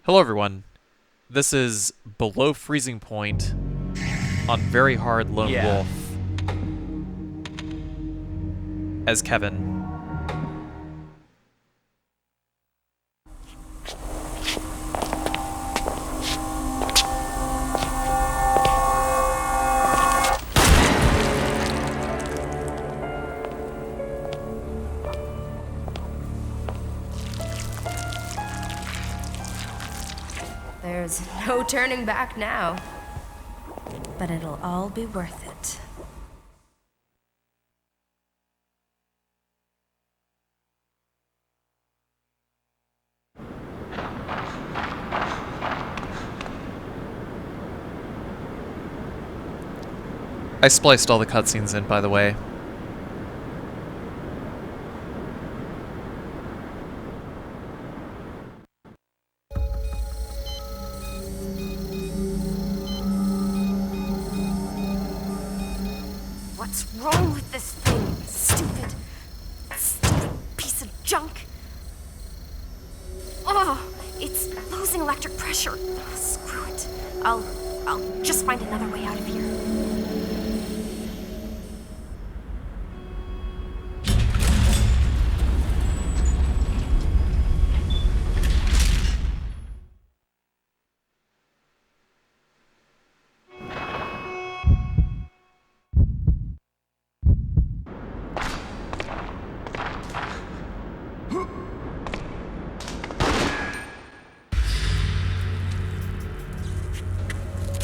Hello everyone, this is Below Freezing Point on Very Hard Lone Wolf as Kevin. There's no turning back now. But it'll all be worth it. I spliced all the cutscenes in, by the way. What's wrong with this thing? Stupid piece of junk. Oh, it's losing electric pressure. Oh, screw it. I'll just find another way out of here.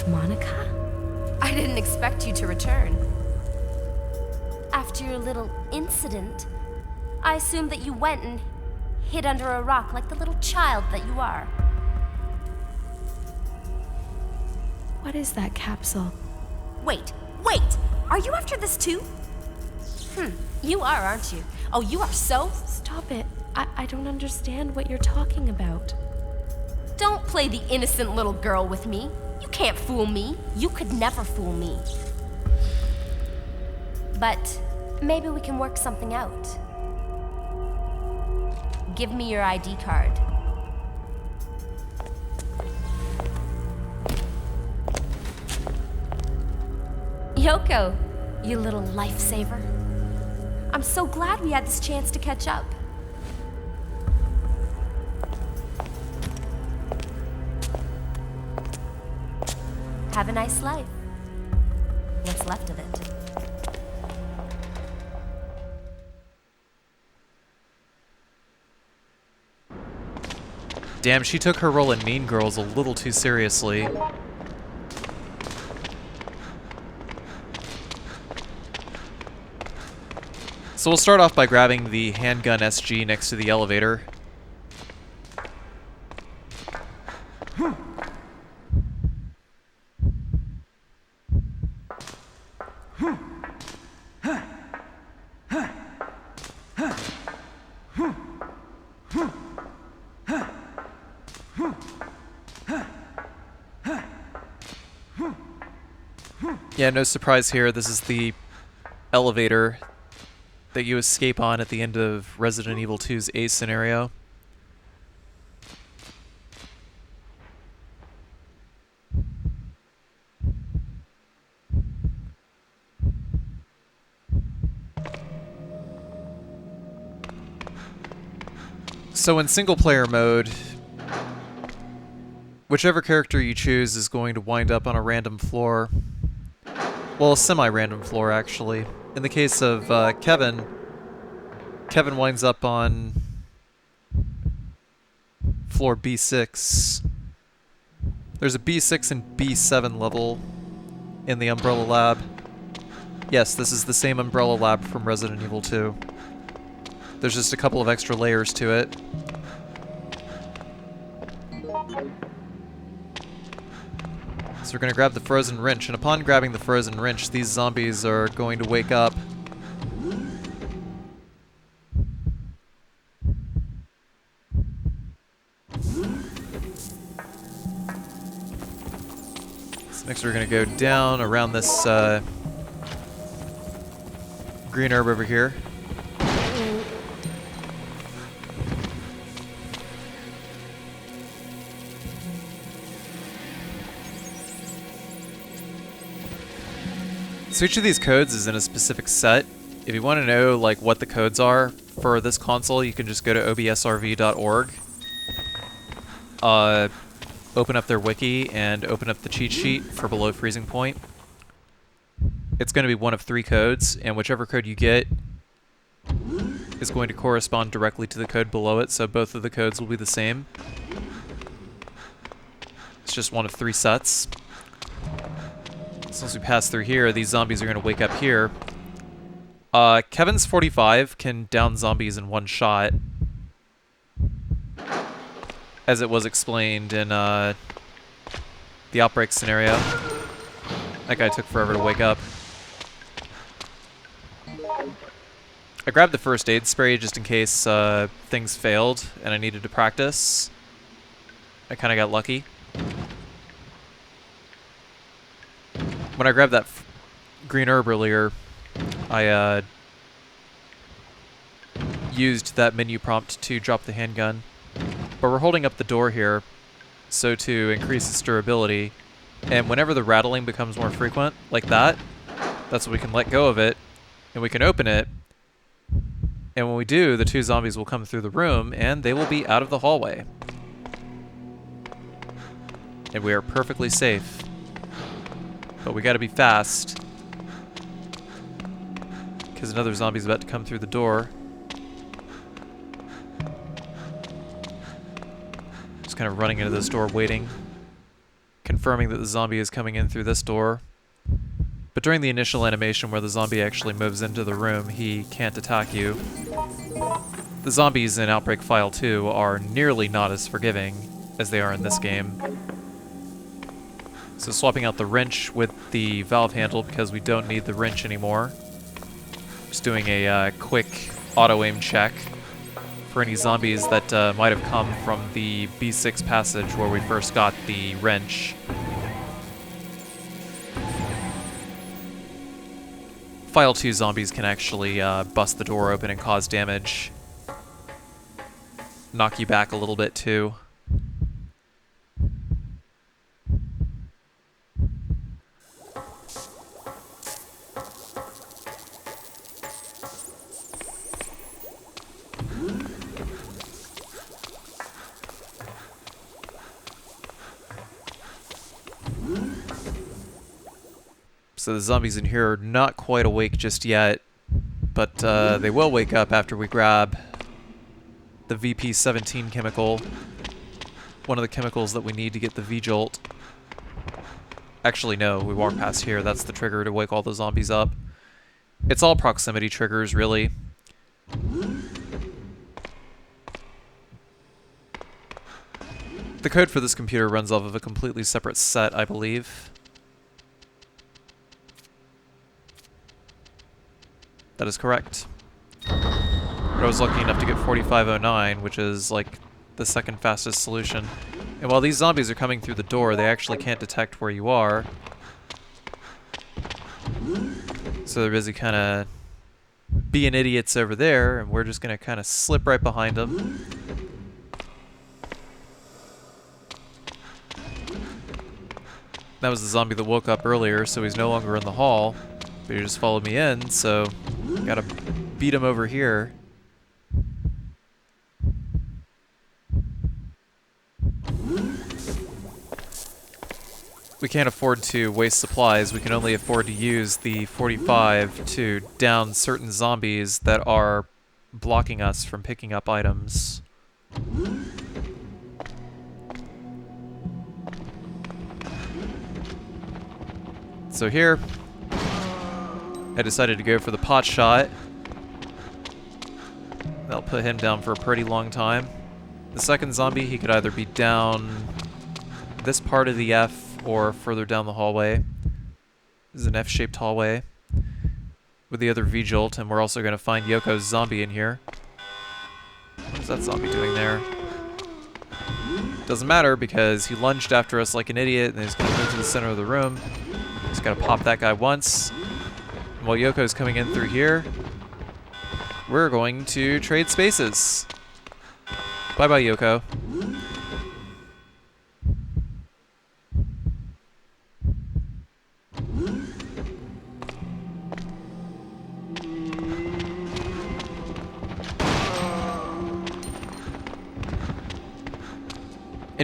Monica? I didn't expect you to return. After your little incident, I assumed that you went and hid under a rock like the little child that you are. What is that capsule? Wait! Are you after this too? You are, aren't you? Oh, you are so... Stop it. I don't understand what you're talking about. Don't play the innocent little girl with me. You can't fool me. You could never fool me. But maybe we can work something out. Give me your ID card. Yoko, you little lifesaver. I'm so glad we had this chance to catch up. Have a nice life. What's left of it. Damn, she took her role in Mean Girls a little too seriously. So we'll start off by grabbing the handgun SG next to the elevator. Yeah, no surprise here. This is the elevator that you escape on at the end of Resident Evil 2's A scenario. So in single-player mode, whichever character you choose is going to wind up on a random floor. Well, a semi-random floor, actually. In the case of Kevin winds up on floor B6. There's a B6 and B7 level in the Umbrella Lab. Yes, this is the same Umbrella Lab from Resident Evil 2. There's just a couple of extra layers to it. So we're going to grab the frozen wrench, and upon grabbing the frozen wrench, these zombies are going to wake up. So next we're going to go down around this green herb over here. So each of these codes is in a specific set. If you want to know like what the codes are for this console, you can just go to obsrv.org. Open up their wiki and open up the cheat sheet for below freezing point. It's going to be one of 3 codes, and whichever code you get is going to correspond directly to the code below it, so both of the codes will be the same. It's just one of 3 sets. So once we pass through here, these zombies are going to wake up here. Kevin's 45 can down zombies in one shot, as it was explained in the Outbreak scenario. That guy took forever to wake up. I grabbed the first aid spray just in case things failed and I needed to practice. I kind of got lucky. When I grabbed that green herb earlier, I used that menu prompt to drop the handgun. But we're holding up the door here, so to increase its durability. And whenever the rattling becomes more frequent, like that, that's when we can let go of it, and we can open it. And when we do, the 2 zombies will come through the room, and they will be out of the hallway. And we are perfectly safe. But we gotta be fast, because another zombie's about to come through the door. Just kind of running into this door, waiting, confirming that the zombie is coming in through this door. But during the initial animation where the zombie actually moves into the room, he can't attack you. The zombies in Outbreak File 2 are nearly not as forgiving as they are in this game. So swapping out the wrench with the valve handle because we don't need the wrench anymore. Just doing a quick auto-aim check for any zombies that might have come from the B6 passage where we first got the wrench. File 2 zombies can actually bust the door open and cause damage. Knock you back a little bit too. So the zombies in here are not quite awake just yet, but they will wake up after we grab the VP-17 chemical, one of the chemicals that we need to get the V-Jolt. Actually, no, we walk past here. That's the trigger to wake all the zombies up. It's all proximity triggers, really. The code for this computer runs off of a completely separate set, I believe. That is correct. But I was lucky enough to get 4509, which is like the second fastest solution. And while these zombies are coming through the door, they actually can't detect where you are. So they're busy kind of being idiots over there, and we're just going to kind of slip right behind them. That was the zombie that woke up earlier, so he's no longer in the hall. But he just followed me in, so gotta beat him over here. We can't afford to waste supplies. We can only afford to use the 45 to down certain zombies that are blocking us from picking up items. So here, I decided to go for the pot shot. That'll put him down for a pretty long time. The second zombie, he could either be down this part of the F or further down the hallway. This is an F-shaped hallway with the other V-Jolt, and we're also going to find Yoko's zombie in here. What is that zombie doing there? Doesn't matter because he lunged after us like an idiot, and he's going to move to the center of the room. Just got to pop that guy once. While Yoko's coming in through here, we're going to trade spaces. Bye-bye, Yoko.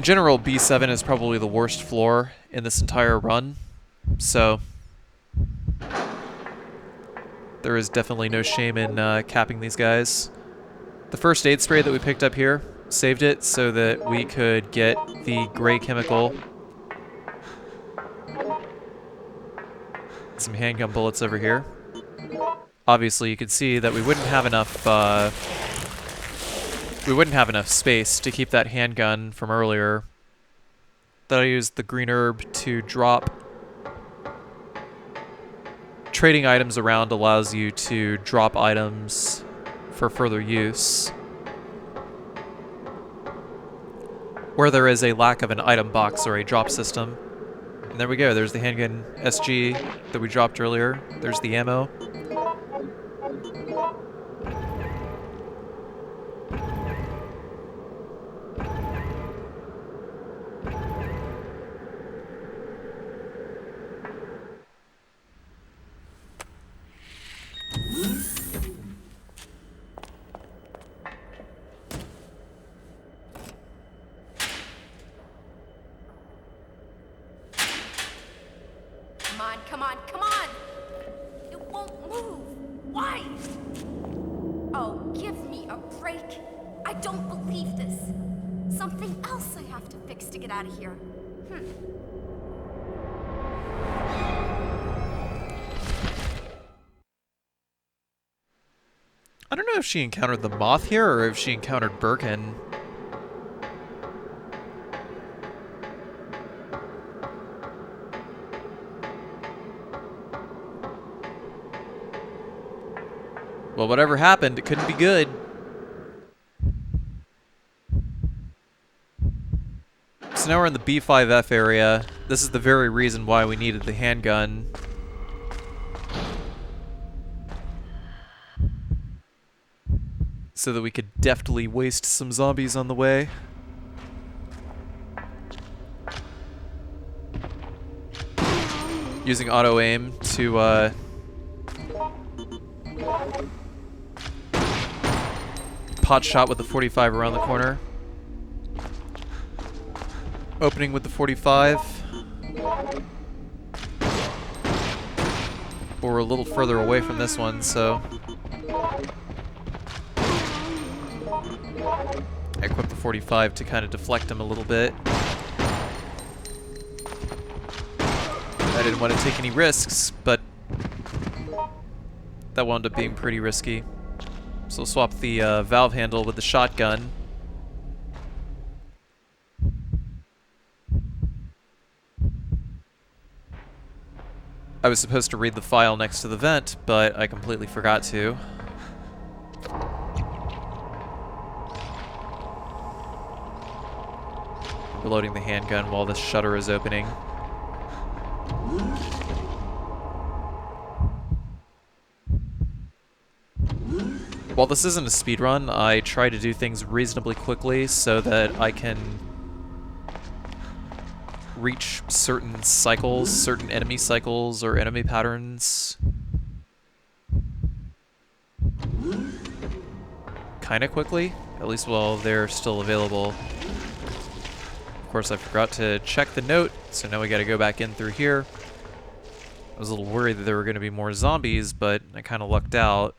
In general, B7 is probably the worst floor in this entire run, so there is definitely no shame in capping these guys. The first aid spray that we picked up here saved it so that we could get the gray chemical. Some handgun bullets over here. Obviously, you could see that we wouldn't have enough space to keep that handgun from earlier. That I used the green herb to drop. Trading items around allows you to drop items for further use. Where there is a lack of an item box or a drop system. And there we go, there's the handgun SG that we dropped earlier. There's the ammo. Come on, come on! It won't move. Why? Oh, give me a break. I don't believe this. Something else I have to fix to get out of here. I don't know if she encountered the moth here or if she encountered Birkin. Well, whatever happened, it couldn't be good. So now we're in the B5F area. This is the very reason why we needed the handgun. So that we could deftly waste some zombies on the way. Using auto-aim to, pot shot with the 45 around the corner. Opening with the 45. But we're a little further away from this one, so I equipped the 45 to kind of deflect him a little bit. I didn't want to take any risks, but that wound up being pretty risky. So we'll swap the valve handle with the shotgun. I was supposed to read the file next to the vent, but I completely forgot to. Reloading the handgun while the shutter is opening. While this isn't a speedrun, I try to do things reasonably quickly so that I can reach certain cycles, certain enemy cycles or enemy patterns kinda quickly, at least while they're still available. Of course, I forgot to check the note, so now we gotta go back in through here. I was a little worried that there were gonna be more zombies, but I kinda lucked out.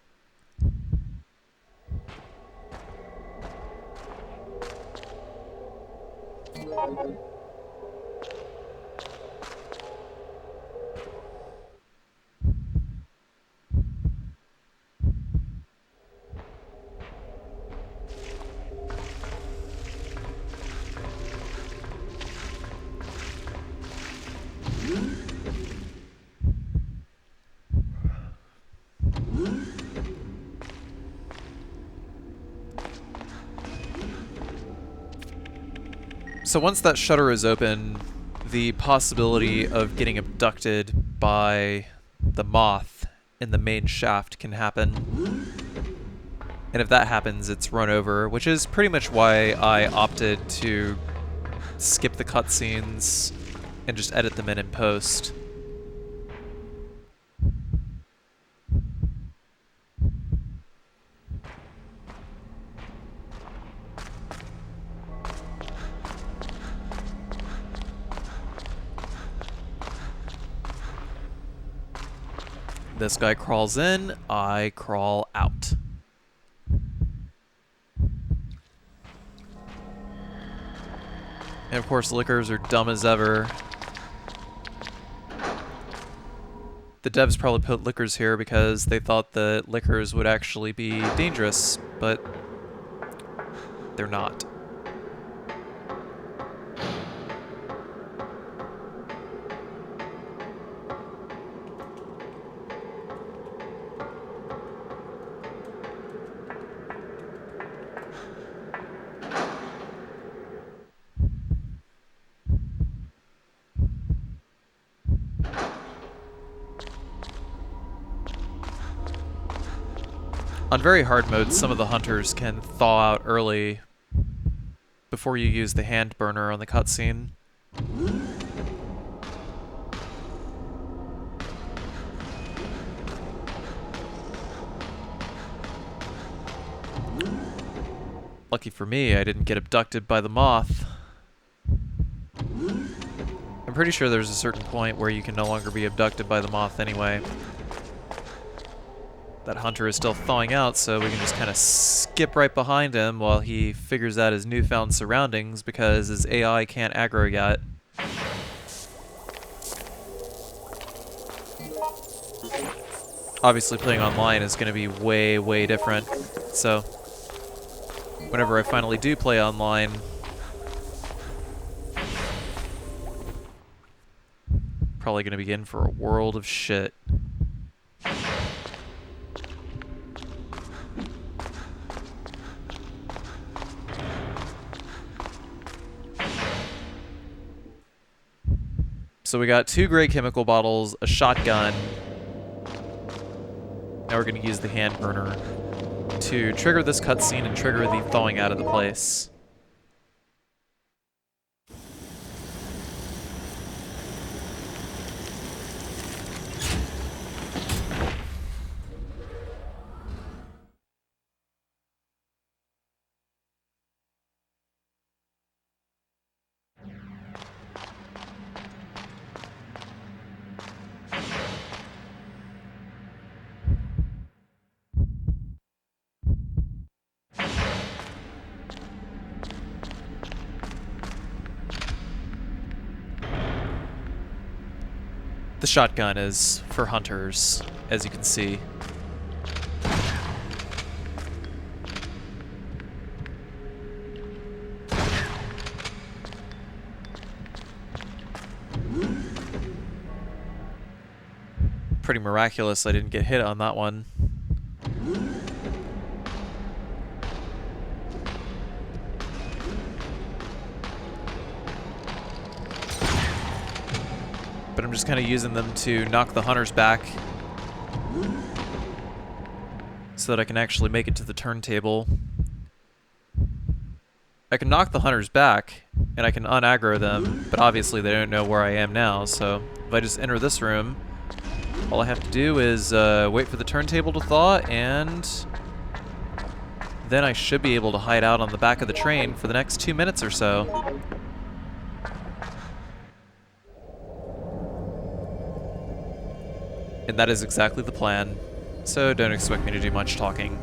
So once that shutter is open, the possibility of getting abducted by the moth in the main shaft can happen. And if that happens, it's run over, which is pretty much why I opted to skip the cutscenes and just edit them in post. This guy crawls in, I crawl out. And of course, lickers are dumb as ever. The devs probably put lickers here because they thought that lickers would actually be dangerous, but they're not. On very hard modes, some of the hunters can thaw out early before you use the hand burner on the cutscene. Lucky for me, I didn't get abducted by the moth. I'm pretty sure there's a certain point where you can no longer be abducted by the moth anyway. That hunter is still thawing out, so we can just kind of skip right behind him while he figures out his newfound surroundings because his AI can't aggro yet. Obviously playing online is going to be way, way different, so whenever I finally do play online, probably going to be in for a world of shit. So we got 2 gray chemical bottles, a shotgun. Now we're going to use the hand burner to trigger this cutscene and trigger the thawing out of the place. The shotgun is for hunters, as you can see. Pretty miraculous I didn't get hit on that one. But I'm just kind of using them to knock the hunters back so that I can actually make it to the turntable. I can knock the hunters back and I can unaggro them, but obviously they don't know where I am now, so if I just enter this room, all I have to do is wait for the turntable to thaw, and then I should be able to hide out on the back of the train for the next 2 minutes or so. And that is exactly the plan, so don't expect me to do much talking.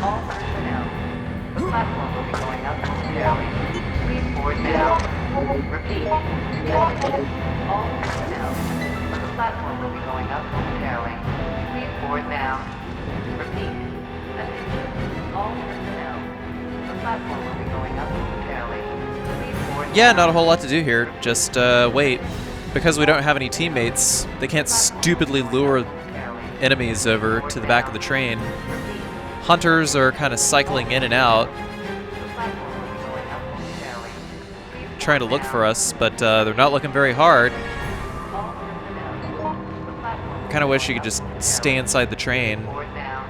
All personnel. The platform will be going up momentarily. Please board now. Repeat. All personnel. The platform will be going up momentarily. Please board now. Repeat. Attention. All personnel. The platform will be going up momentarily. Please board Yeah, now. not a whole lot to do here. Just wait. Because we don't have any teammates, they can't stupidly lure enemies over to the back of the train. Hunters are kind of cycling in and out, trying to look for us, but they're not looking very hard. I kind of wish you could just stay inside the train. Board now.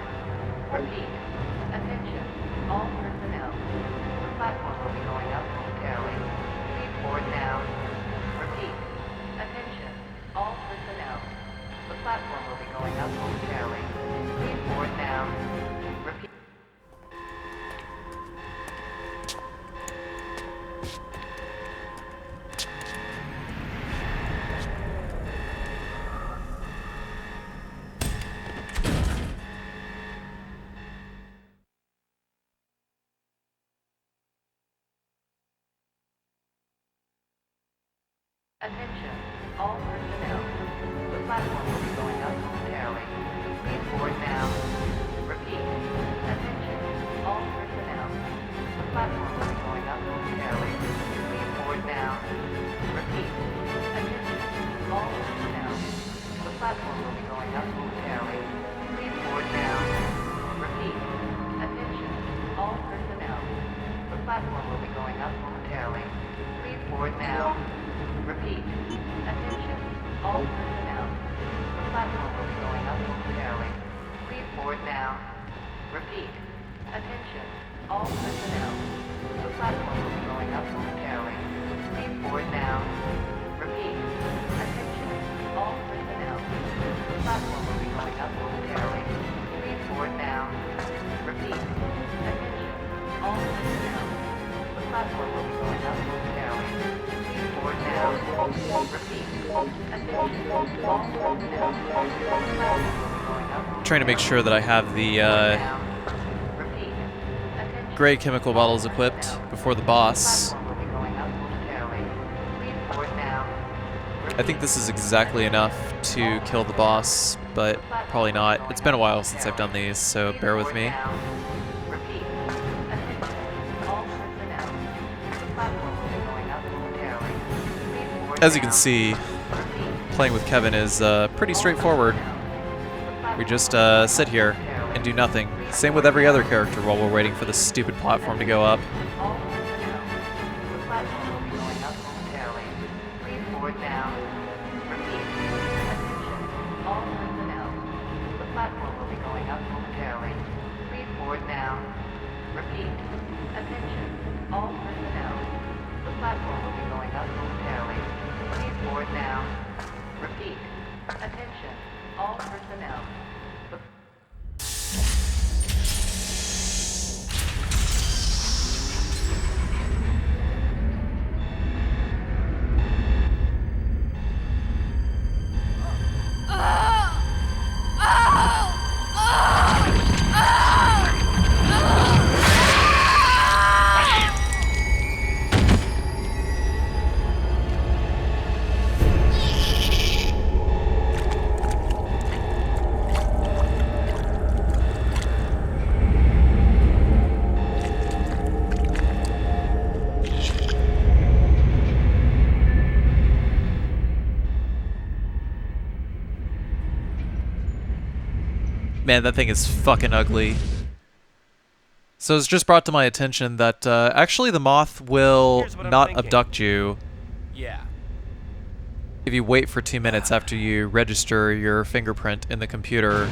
Repeat. Attention. All personnel. The platform will be going up momentarily. Please board now. platform will be going up momentarily. Please board now. Repeat. Attention, all personnel. The platform will be going up momentarily. Please board now. Repeat. Attention, all personnel. The platform will be going up momentarily. Please board now. Repeat. Attention, all personnel. The platform will be going up momentarily. Please board now. Repeat. Attention, all personnel. The platform will be going up momentarily. Please board now. Repeat. Attention, all personnel. The platform will be going up momentarily. Please board now. Repeat. Attention, all personnel. The platform will be going up momentarily. Please board now. Repeat. Attention, all personnel. The platform will be going up momentarily. Please board now. Repeat. Attention, all personnel. The platform will be going up momentarily. Please board now. Repeat. Attention, all personnel. The platform will be going up. Trying to make sure that I have the Repeat. Attention. gray chemical bottles equipped before the boss. Platform will be going up momentarily. Please board now. I think this is exactly enough to kill the boss, but probably not. It's been a while since I've done these, so bear with me. Repeat. Attention. All personnel. The platform will be going up momentarily. Please board As you can now. see, Repeat. playing with Kevin is pretty straightforward. We just sit here and do nothing. Same with every other character while we're waiting for the stupid platform to go up. All personnel. The platform will be going up momentarily. Please board now. Repeat. Attention. All personnel. The platform will be going up momentarily. Please board now. Repeat. Attention. All personnel. The platform will be going up momentarily. Please board now. Repeat. Attention. All personnel. The Man, that thing is fucking ugly. So it's just brought to my attention that actually the moth will Here's what I'm not thinking. abduct you Yeah. if you wait for 2 minutes after you register your fingerprint in the computer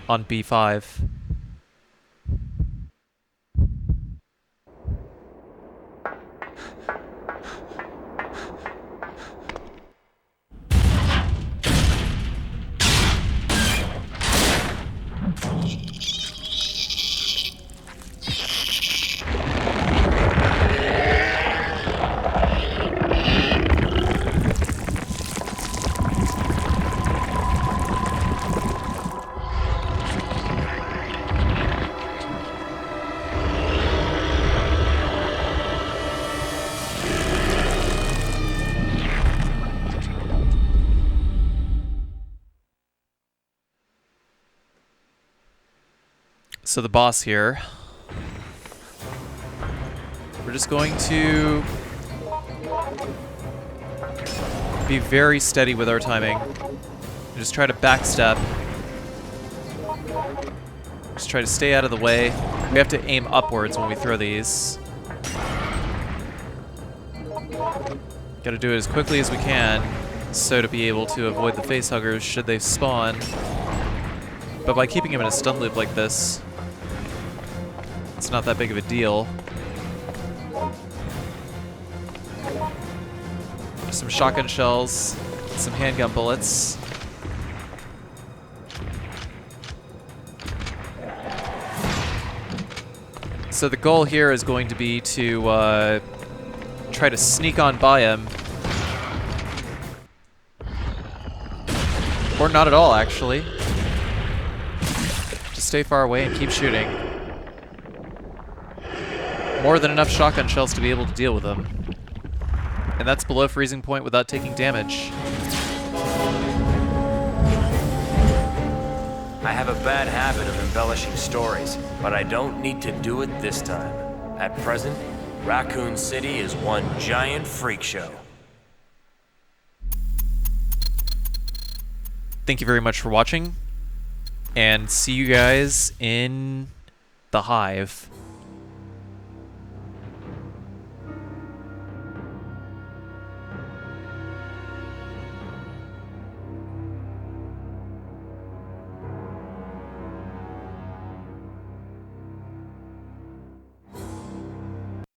on B5. So the boss here, we're just going to be very steady with our timing. Just try to backstep. Just try to stay out of the way. We have to aim upwards when we throw these. Gotta do it as quickly as we can, so to be able to avoid the facehuggers should they spawn. But by keeping him in a stun loop like this, it's not that big of a deal. Some shotgun shells, some handgun bullets. So the goal here is going to be to try to sneak on by him. Or not at all, actually. Just stay far away and keep shooting. More than enough shotgun shells to be able to deal with them. And that's below freezing point without taking damage. I have a bad habit of embellishing stories, but I don't need to do it this time. At present, Raccoon City is one giant freak show. Thank you very much for watching, and see you guys in the Hive.